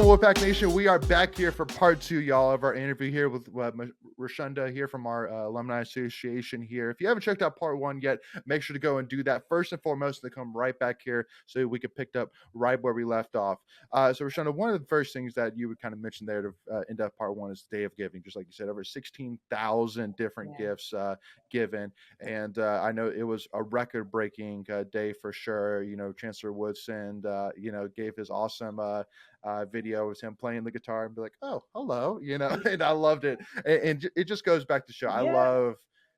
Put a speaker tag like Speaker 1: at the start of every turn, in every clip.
Speaker 1: on, Wolfpack Nation? We are back here for part 2, y'all, of our interview here with Reshunda here from our Alumni Association here. If you haven't checked out part 1 yet, make sure to go and do that first and foremost, and then come right back here so we can pick up right where we left off. So Reshunda, one of the first things that you would kind of mention there to end up part 1 is the Day of Giving. Just like you said, over 16,000 different gifts given. And I know it was a record-breaking day for sure. You know, Chancellor Woodson, gave his awesome video of him playing the guitar and be like, oh, hello, and I loved it. And it just goes back to show. I love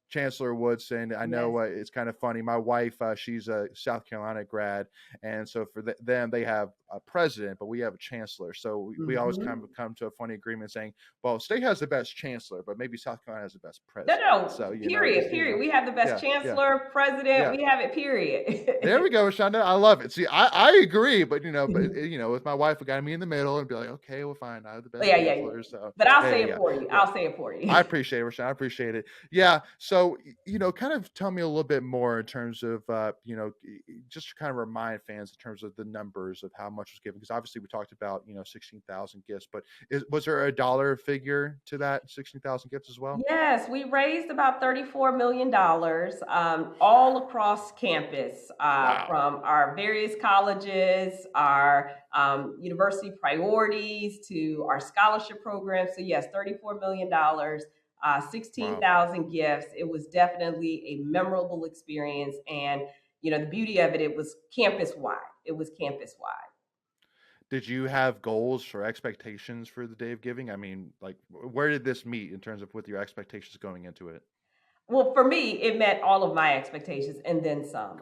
Speaker 1: Chancellor Woodson. I know it's kind of funny. My wife, she's a South Carolina grad. And so for them, they have a president, but we have a chancellor. So we always kind of come to a funny agreement saying, well, state has the best chancellor, but maybe South Carolina has the best president.
Speaker 2: No,
Speaker 1: so,
Speaker 2: period. We have the best chancellor, president. We have it, period.
Speaker 1: There we go, Reshunda. I love it. See, I agree, but with my wife, we got to meet in the middle and be like, okay, well, fine. I have the best chancellor. So,
Speaker 2: but I'll say it for you. I'll say it for you.
Speaker 1: I appreciate it, Reshunda. I appreciate it. Yeah. So, kind of tell me a little bit more in terms of, just to kind of remind fans in terms of the numbers of how much was given. Because obviously we talked about, 16,000 gifts, but was there a dollar figure to that 16,000 gifts as well?
Speaker 2: Yes, we raised about $34 million all across campus from our various colleges, our university priorities to our scholarship programs. So yes, $34 million. 16,000 gifts. It was definitely a memorable experience. And, the beauty of it, it was campus-wide.
Speaker 1: Did you have goals or expectations for the Day of Giving? I mean, like, where did this meet in terms of with your expectations going into it?
Speaker 2: Well, for me, it met all of my expectations and then some.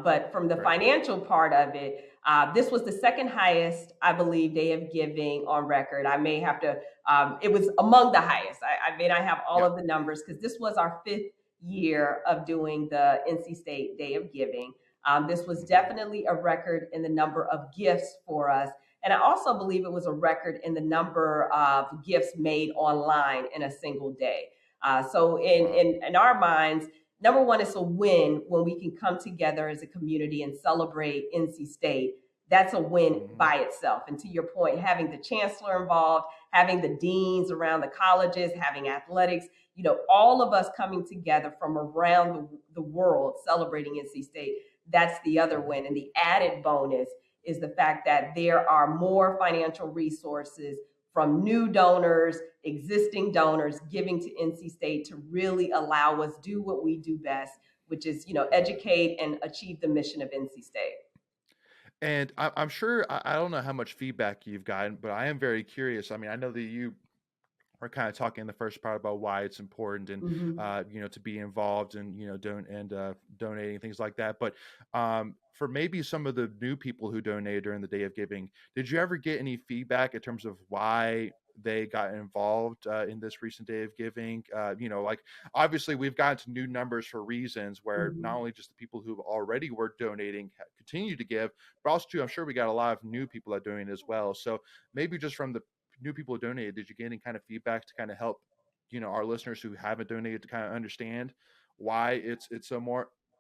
Speaker 2: But from the financial part of it, this was the second highest, I believe, Day of Giving on record. I may have to, it was among the highest. I may not have all of the numbers because this was our 5th year of doing the NC State Day of Giving. This was definitely a record in the number of gifts for us. And I also believe it was a record in the number of gifts made online in a single day. So in our minds, number one, it's a win when we can come together as a community and celebrate NC State. That's a win by itself. And to your point, having the chancellor involved, having the deans around the colleges, having athletics, all of us coming together from around the world celebrating NC State, that's the other win. And the added bonus is the fact that there are more financial resources from new donors, existing donors giving to NC State to really allow us do what we do best, which is, educate and achieve the mission of NC State.
Speaker 1: And I'm sure, I don't know how much feedback you've gotten, but I am very curious. I mean, I know that you are kind of talking in the first part about why it's important and, to be involved and, donating, things like that. But for maybe some of the new people who donated during the Day of Giving, did you ever get any feedback in terms of why they got involved in this recent Day of Giving? Obviously we've gotten to new numbers for reasons where not only just the people who already were donating continue to give, but also too, I'm sure we got a lot of new people that donated as well. So maybe just from the new people who donated, did you get any kind of feedback to kind of help, our listeners who haven't donated to kind of understand why it's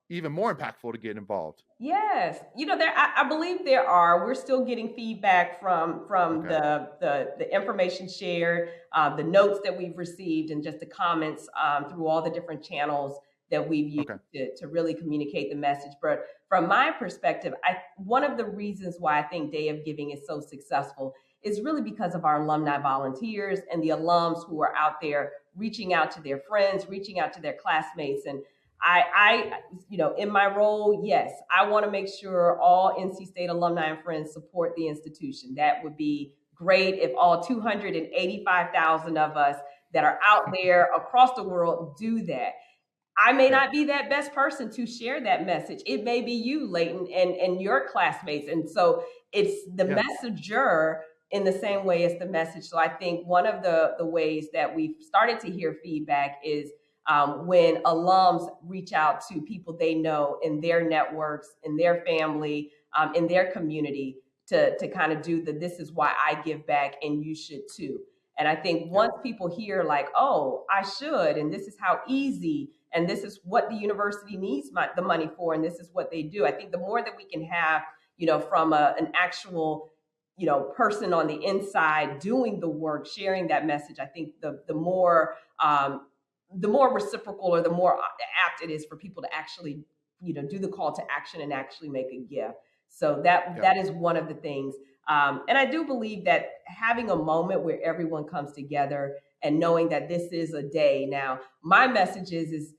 Speaker 1: even more impactful to get involved?
Speaker 2: Yes. I believe there are. We're still getting feedback from the information shared, the notes that we've received, and just the comments through all the different channels that we've used to really communicate the message. But from my perspective, one of the reasons why I think Day of Giving is so successful is really because of our alumni volunteers and the alums who are out there reaching out to their friends, reaching out to their classmates. And I in my role, yes, I want to make sure all NC State alumni and friends support the institution. That would be great if all 285,000 of us that are out there across the world do that. I may not be that best person to share that message. It may be you, Leighton, and your classmates. And so it's the messenger in the same way as the message. So I think one of the ways that we've started to hear feedback is when alums reach out to people they know in their networks, in their family, in their community to kind of do this is why I give back and you should too. And I think once people hear like, oh, I should, and this is how easy, and this is what the university needs the money for, and this is what they do. I think the more that we can have, from an actual person on the inside doing the work, sharing that message, I think the more reciprocal or the more apt it is for people to actually, do the call to action and actually make a gift. So that
Speaker 1: Yeah.
Speaker 2: that is one of the things. And I do believe that having a moment where everyone comes together and knowing that this is a day. Now, my message is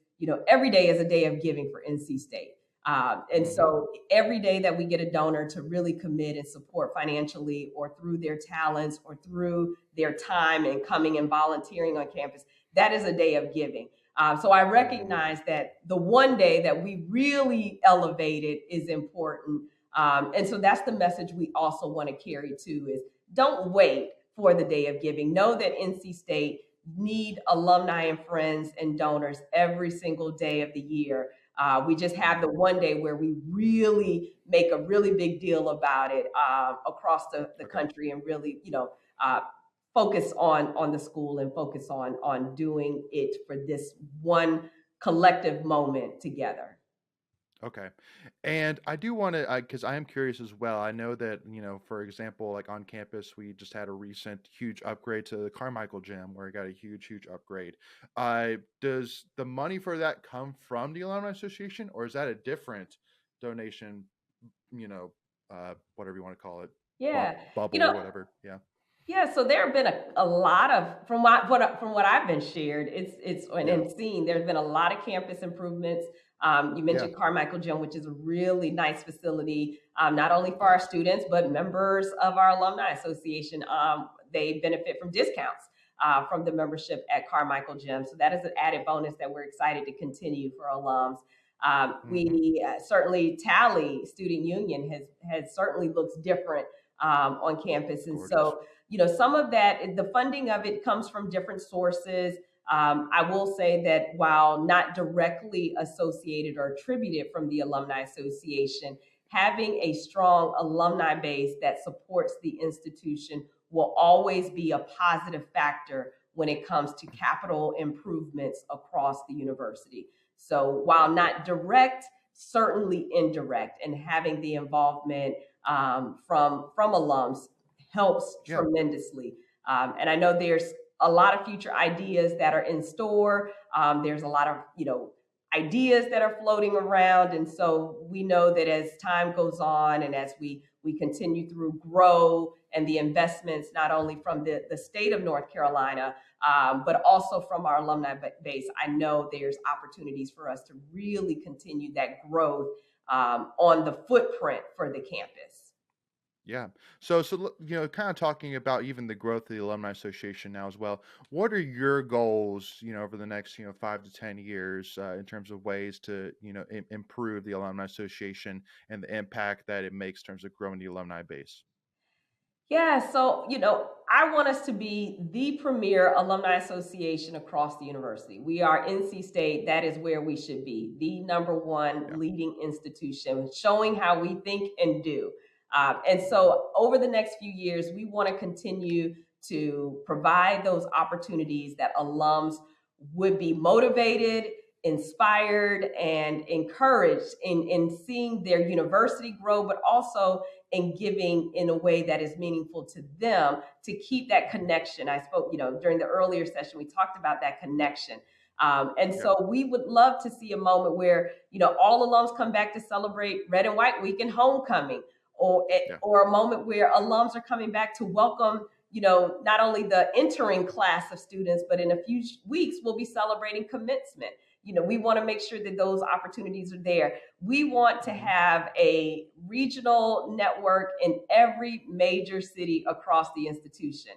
Speaker 2: every day is a day of giving for NC State. And so every day that we get a donor to really commit and support financially or through their talents or through their time and coming and volunteering on campus, that is a day of giving. So I recognize that the one day that we really elevated is important. And so that's the message we also want to carry too is don't wait for the day of giving. Know that NC State need alumni and friends and donors every single day of the year. We just have the one day where we really make a really big deal about it across the country and really, focus on the school and focus on doing it for this one collective moment together.
Speaker 1: Okay. And I do want to, because I am curious as well. I know that, for example, like on campus, we just had a recent huge upgrade to the Carmichael gym where it got a huge, huge upgrade. Does the money for that come from the Alumni Association, or is that a different donation, whatever you want to call it,
Speaker 2: Yeah, you
Speaker 1: bubble or
Speaker 2: know,
Speaker 1: whatever? Yeah.
Speaker 2: Yeah, so there have been a lot of from what I've been shared, it's
Speaker 1: Yeah.
Speaker 2: and seen. There's been a lot of campus improvements. You
Speaker 1: Yeah.
Speaker 2: mentioned Carmichael Gym, which is a really nice facility, not only for our
Speaker 1: Yes.
Speaker 2: students but members of our alumni association. They benefit from discounts from the membership at Carmichael Gym, so that is an added bonus that we're excited to continue for alums.
Speaker 1: Mm-hmm.
Speaker 2: We certainly Tally Student Union has certainly looks different on campus, and
Speaker 1: Gorgeous.
Speaker 2: so some of that, the funding of it comes from different sources. I will say that while not directly associated or attributed from the Alumni Association, having a strong alumni base that supports the institution will always be a positive factor when it comes to capital improvements across the university. So while
Speaker 1: Yeah.
Speaker 2: not direct, certainly indirect, and having the involvement from alums helps
Speaker 1: Yeah.
Speaker 2: tremendously. And I know there's a lot of future ideas that are in store. There's a lot of ideas that are floating around, and so we know that as time goes on and as we continue through grow and the investments not only from the state of North Carolina, but also from our alumni base, I know there's opportunities for us to really continue that growth on the footprint for the campus.
Speaker 1: Yeah. So kind of talking about even the growth of the Alumni Association now as well. What are your goals, over the next, 5 to 10 years, in terms of ways to, improve the Alumni Association and the impact that it makes in terms of growing the alumni base?
Speaker 2: Yeah, so I want us to be the premier alumni association across the university. We are NC State, that is where we should be, the number one
Speaker 1: Yeah.
Speaker 2: leading institution, showing how we think and do. And
Speaker 1: Hmm.
Speaker 2: so over the next few years, we want to continue to provide those opportunities that alums would be motivated, inspired, and encouraged in seeing their university grow, but also and giving in a way that is meaningful to them to keep that connection. I spoke, during the earlier session, we talked about that connection. And
Speaker 1: Yeah.
Speaker 2: so we would love to see a moment where, all alums come back to celebrate Red and White Week and homecoming,
Speaker 1: Yeah.
Speaker 2: or a moment where alums are coming back to welcome, not only the entering class of students, but in a few weeks, we'll be celebrating commencement. We want to make sure that those opportunities are there. We want to
Speaker 1: Hmm.
Speaker 2: have a regional network in every major city across the institution.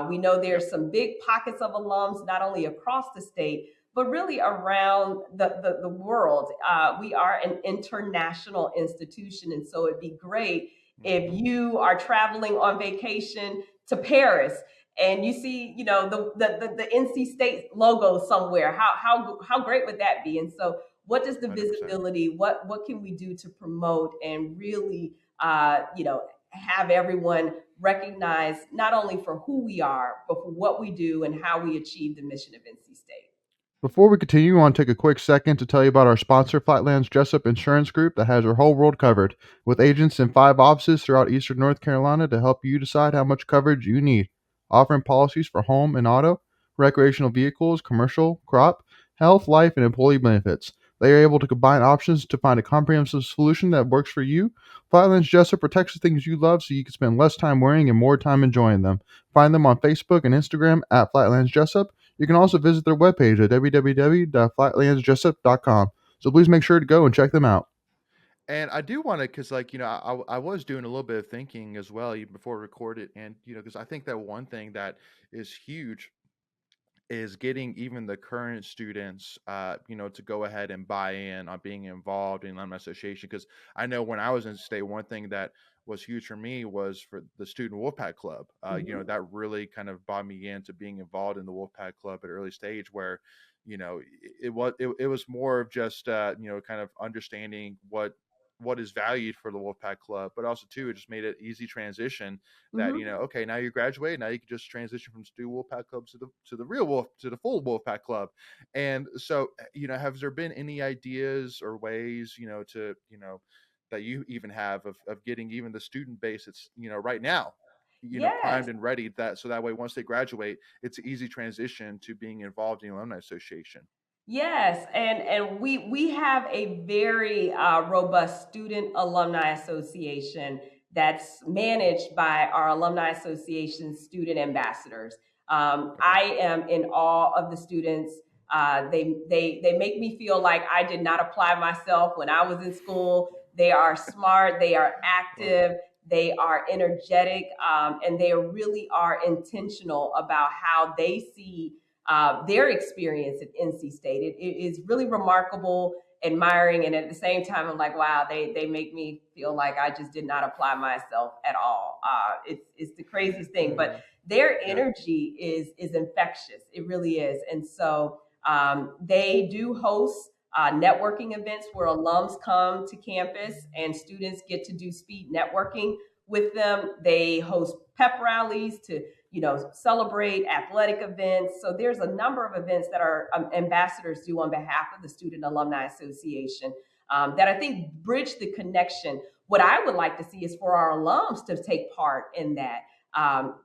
Speaker 2: We know
Speaker 1: Yeah.
Speaker 2: there's some big pockets of alums, not only across the state, but really around the world. We are an international institution, and so it'd be great if
Speaker 1: Hmm.
Speaker 2: you are traveling on vacation to Paris and you see, the NC State logo somewhere. How great would that be? And so, what does the
Speaker 1: 100%.
Speaker 2: visibility? What can we do to promote and really, have everyone recognize not only for who we are, but for what we do and how we achieve the mission of NC State?
Speaker 1: Before we continue, I want to take a quick second to tell you about our sponsor, Flatlands Jessup Insurance Group, that has your whole world covered, with agents in 5 offices throughout eastern North Carolina to help you decide how much coverage you need. Offering policies for home and auto, recreational vehicles, commercial, crop, health, life, and employee benefits. They are able to combine options to find a comprehensive solution that works for you. Flatlands Jessup protects the things you love so you can spend less time worrying and more time enjoying them. Find them on Facebook and Instagram at Flatlands Jessup. You can also visit their webpage at www.flatlandsjessup.com. So please make sure to go and check them out. And I do want to, because I was doing a little bit of thinking as well, even before we recorded, and because I think that one thing that is huge is getting even the current students, to go ahead and buy in on being involved in Alumni Association. Because I know when I was in state, one thing that was huge for me was for the Student Wolfpack Club.
Speaker 2: Mhm.
Speaker 1: That really kind of brought me into being involved in the Wolfpack Club at an early stage, where it was more of just kind of understanding what is valued for the Wolfpack Club, but also too, it just made it easy transition that
Speaker 2: Mhm.
Speaker 1: okay, now you graduate, now you can just transition from Stu Wolfpack Club to the real Wolf to the full Wolfpack Club. And so have there been any ideas or ways to that you even have of getting even the student base it's right now
Speaker 2: Yes.
Speaker 1: primed and ready, that so that way once they graduate it's an easy transition to being involved in the Alumni Association.
Speaker 2: Yes, and we have a very robust student alumni association that's managed by our alumni association student ambassadors.
Speaker 1: Okay.
Speaker 2: I am in awe of the students. They make me feel like I did not apply myself when I was in school. They are smart, they are
Speaker 1: Love it.
Speaker 2: active, they are energetic, and they really are intentional about how they see their experience at NC State. It is really remarkable, admiring, and at the same time, I'm like, wow, they make me feel like I just did not apply myself at all. It's the craziest thing, but their
Speaker 1: Yeah.
Speaker 2: energy is infectious. It really is, and so they do host. Networking events where alums come to campus and students get to do speed networking with them. They host pep rallies to celebrate athletic events. So there's a number of events that our ambassadors do on behalf of the Student Alumni Association that I think bridge the connection. What I would like to see is for our alums to take part in that.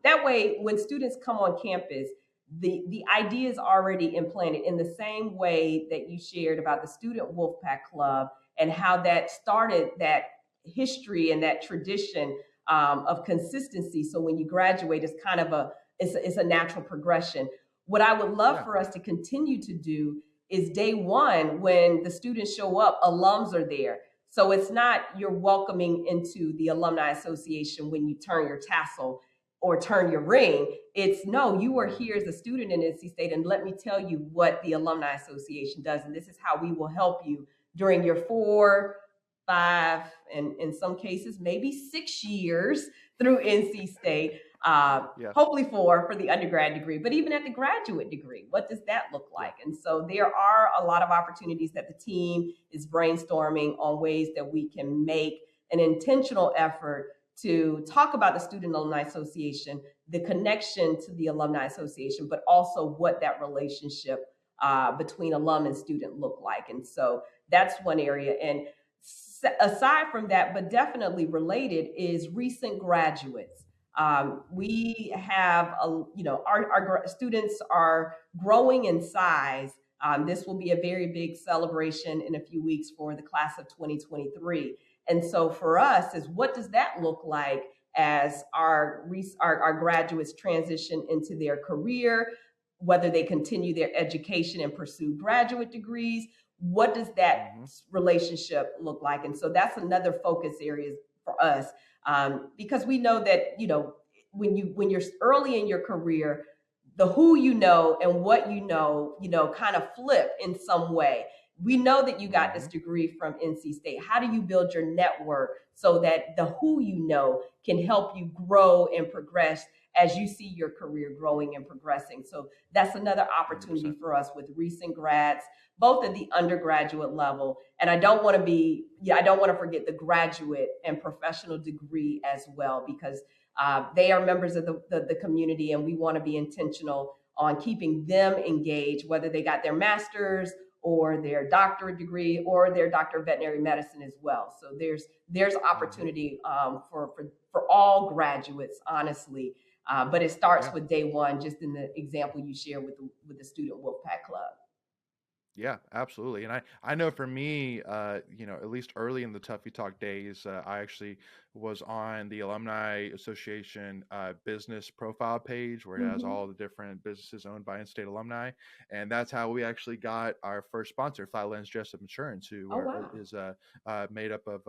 Speaker 2: That way, when students come on campus, the idea is already implanted in the same way that you shared about the Student Wolfpack Club and how that started that history and that tradition of consistency. So when you graduate, it's kind of it's a natural progression. What I would love
Speaker 1: Yeah.
Speaker 2: for us to continue to do is day one, when the students show up, alums are there. So it's not you're welcoming into the Alumni Association when you turn your tassel or turn your ring. It's no, you are here as a student in NC State, and let me tell you what the Alumni Association does. And this is how we will help you during your 4, 5, and in some cases, maybe 6 years through NC State.
Speaker 1: Yes.
Speaker 2: Hopefully for the undergrad degree, but even at the graduate degree, what does that look
Speaker 1: Yeah.
Speaker 2: like? And so there are a lot of opportunities that the team is brainstorming on ways that we can make an intentional effort to talk about the Student Alumni Association, the connection to the Alumni Association, but also what that relationship between alum and student look like. And so that's one area. And aside from that, but definitely related, is recent graduates. We have, our students are growing in size. This will be a very big celebration in a few weeks for the class of 2023. And so for us, is what does that look like as our graduates transition into their career, whether they continue their education and pursue graduate degrees, what does that
Speaker 1: Hmm.
Speaker 2: relationship look like? And so that's another focus area for us, because we know that when you're early in your career, the who you know and what kind of flip in some way. We know that you got this
Speaker 1: Hmm.
Speaker 2: degree from NC State. How do you build your network so that the who you know can help you grow and progress as you see your career growing and progressing? So that's another opportunity
Speaker 1: 100%.
Speaker 2: for us with recent grads, both at the undergraduate level. And I don't want to forget the graduate and professional degree as well, because they are members of the community, and we want to be intentional on keeping them engaged, whether they got their master's or their doctorate degree or their doctor of veterinary medicine as well. So there's opportunity for all graduates, honestly. But it starts
Speaker 1: Yeah.
Speaker 2: with day one, just in the example you share with the Student Wolfpack Club.
Speaker 1: Yeah, absolutely. And I know for me, at least early in the Tuffy Talk days, I actually was on the Alumni Association business profile page where it has
Speaker 2: Mm-hmm.
Speaker 1: all the different businesses owned by in-state alumni. And that's how we actually got our first sponsor, Flatlands Jessup Insurance, who
Speaker 2: Oh, wow.
Speaker 1: is made up of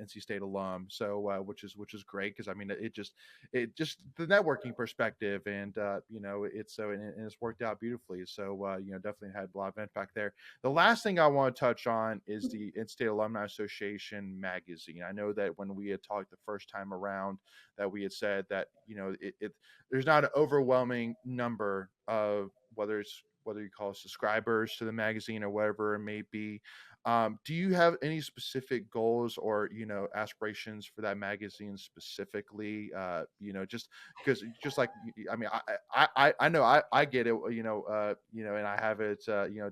Speaker 1: NC State alum. So, which is great because I mean, it just the networking perspective, and and it's worked out beautifully. So, definitely had a lot of impact there. The last thing I want to touch on is the In-State Alumni Association magazine. I know that when we had talked the first time around, that we had said that there's not an overwhelming number of whether you call it subscribers to the magazine or whatever it may be. Do you have any specific goals or aspirations for that magazine specifically? Just because, just like I mean, I know I get it, and I have it,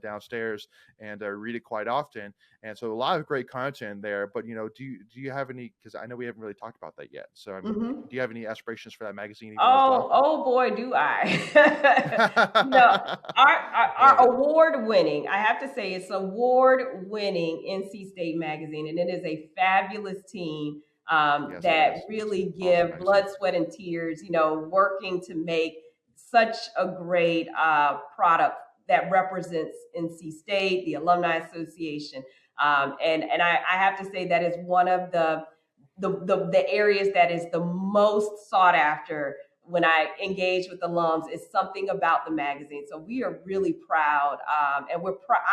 Speaker 1: downstairs, and I read it quite often, and so a lot of great content there. But do you have any? Because I know we haven't really talked about that yet. So I mean, do
Speaker 2: Mm-hmm.
Speaker 1: you have any aspirations for that magazine even as well?
Speaker 2: Oh boy, do I. No,
Speaker 1: I love
Speaker 2: our
Speaker 1: it.
Speaker 2: award winning, I have to say, it's award winning NC State Magazine, and it is a fabulous team
Speaker 1: Yes, it
Speaker 2: that
Speaker 1: is. It's
Speaker 2: really
Speaker 1: awesome
Speaker 2: give
Speaker 1: magazine.
Speaker 2: blood, sweat, and tears, working to make such a great product that represents NC State, the Alumni Association. And I have to say that is one of the areas that is the most sought after when I engage with alums is something about the magazine. So we are really proud, and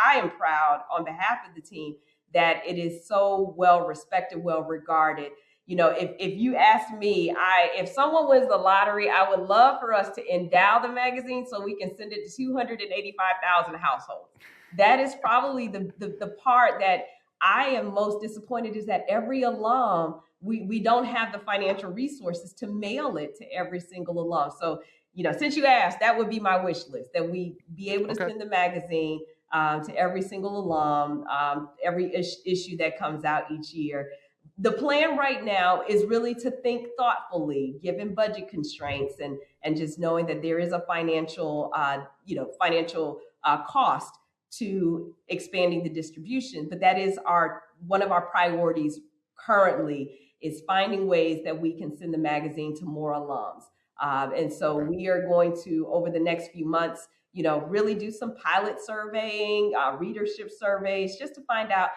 Speaker 2: I am proud on behalf of the team that it is so well respected, well regarded. If you ask me, if someone wins the lottery, I would love for us to endow the magazine so we can send it to 285,000 households. That is probably the part that I am most disappointed is that every alum, we don't have the financial resources to mail it to every single alum. So, since you asked, that would be my wish list, that we be able to
Speaker 1: Okay.
Speaker 2: send the magazine to every single alum, every issue that comes out each year. The plan right now is really to think thoughtfully, given budget constraints, and just knowing that there is a financial cost to expanding the distribution. But that is one of our priorities currently, is finding ways that we can send the magazine to more alums. And so
Speaker 1: Okay.
Speaker 2: we are going to, over the next few months, really do some pilot surveying, readership surveys, just to find out,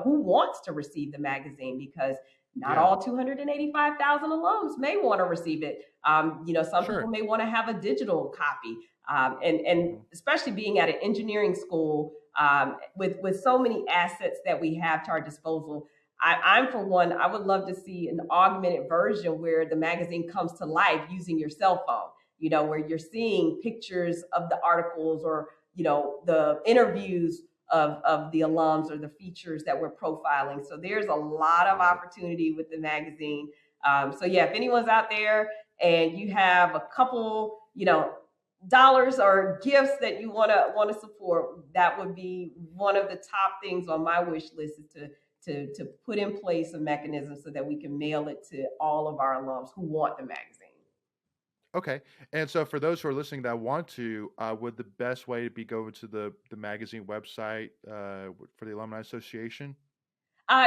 Speaker 2: who wants to receive the magazine, because not
Speaker 1: Yeah.
Speaker 2: all 285,000 alums may want to receive it. Some people
Speaker 1: Sure.
Speaker 2: may want to have a digital copy. And
Speaker 1: Mhm.
Speaker 2: especially being at an engineering school, with so many assets that we have to our disposal, I'm for one, I would love to see an augmented version where the magazine comes to life using your cell phone, where you're seeing pictures of the articles, or, the interviews of the alums, or the features that we're profiling. So there's a lot
Speaker 1: I
Speaker 2: of
Speaker 1: love it.
Speaker 2: opportunity with the magazine. So yeah, if anyone's out there and you have a couple, dollars or gifts that you want to support, that would be one of the top things on my wish list, is to put in place a mechanism so that we can mail it to all of our alums who want the magazine.
Speaker 1: Okay. And so for those who are listening that want to, would the best way be go to the magazine website for the Alumni Association?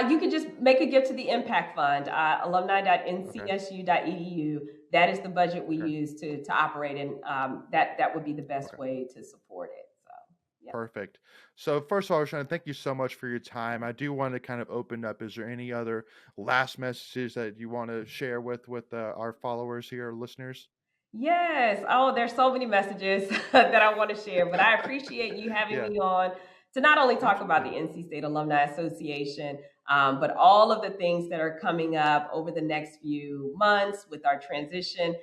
Speaker 2: You can just make a gift to the Impact Fund,
Speaker 1: Okay.
Speaker 2: alumni.ncsu.edu. That is the budget we
Speaker 1: Okay.
Speaker 2: use to operate, and that would be the best
Speaker 1: Okay.
Speaker 2: way to support it. So, yeah.
Speaker 1: Perfect. So first of all, Rashana, thank you so much for your time. I do want to kind of open up. Is there any other last messages that you want to share with our followers here, listeners?
Speaker 2: Yes. Oh, there's so many messages that I want to share, but I appreciate you having
Speaker 1: Yeah,
Speaker 2: me on to not only talk about
Speaker 1: absolutely.
Speaker 2: the NC State Alumni Association, but all of the things that are coming up over the next few months with our transition.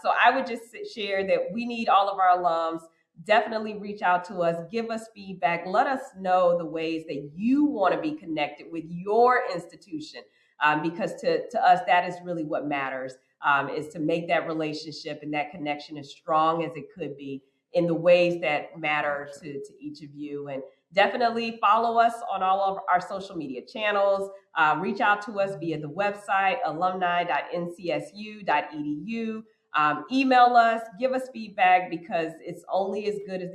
Speaker 2: So I would just share that we need all of our alums. Definitely reach out to us, give us feedback, let us know the ways that you want to be connected with your institution, because to us, that is really what matters, is to make that relationship and that connection as strong as it could be, in the ways that matter to each of you. And definitely follow us on all of our social media channels. Reach out to us via the website, alumni.ncsu.edu. Email us, give us feedback, because it's only as good as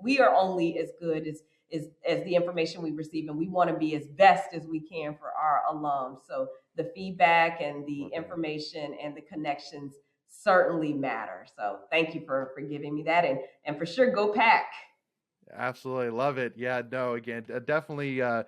Speaker 2: we are only as good as the information we receive, and we want to be as best as we can for our alums. So the feedback and the information and the connections certainly matter. So thank you for giving me that, and for sure, go Pack.
Speaker 1: Absolutely love it. Yeah, no, again, definitely. I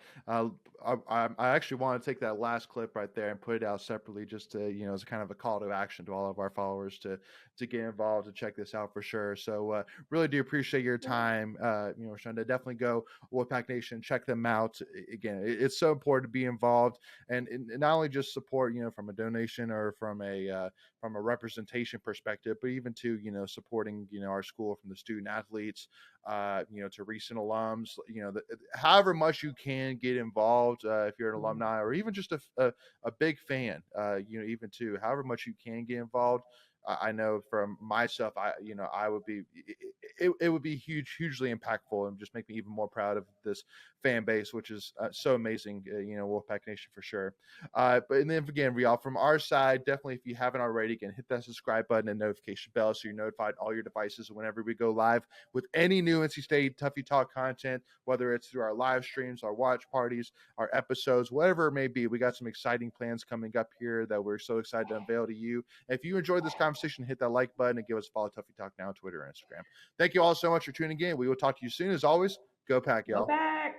Speaker 1: actually want to take that last clip right there and put it out separately, just to, as kind of a call to action to all of our followers to get involved and check this out for sure. So really do appreciate your time. Reshunda, definitely go Wolfpack Nation, check them out. Again, it's so important to be involved, and not only just support, from a donation or from a representation perspective, but even to supporting our school from the student athletes, to recent alums, however much you can get involved, if you're an alumni or even just a big fan, even too, however much you can get involved. I know from myself, I would be, it would be hugely impactful, and just make me even more proud of this fan base, which is so amazing, Wolfpack Nation for sure. But and then again, Rial, from our side, definitely, if you haven't already, again, hit that subscribe button and notification bell so you're notified on all your devices whenever we go live with any new NC State Tuffy Talk content, whether it's through our live streams, our watch parties, our episodes, whatever it may be. We got some exciting plans coming up here that we're so excited to unveil to you. And if you enjoyed this conversation, hit that like button and give us a follow. Tuffy Talk now on Twitter and Instagram. Thank you all so much for tuning in. We will talk to you soon. As always, go Pack,
Speaker 2: Go
Speaker 1: y'all.
Speaker 2: Pack.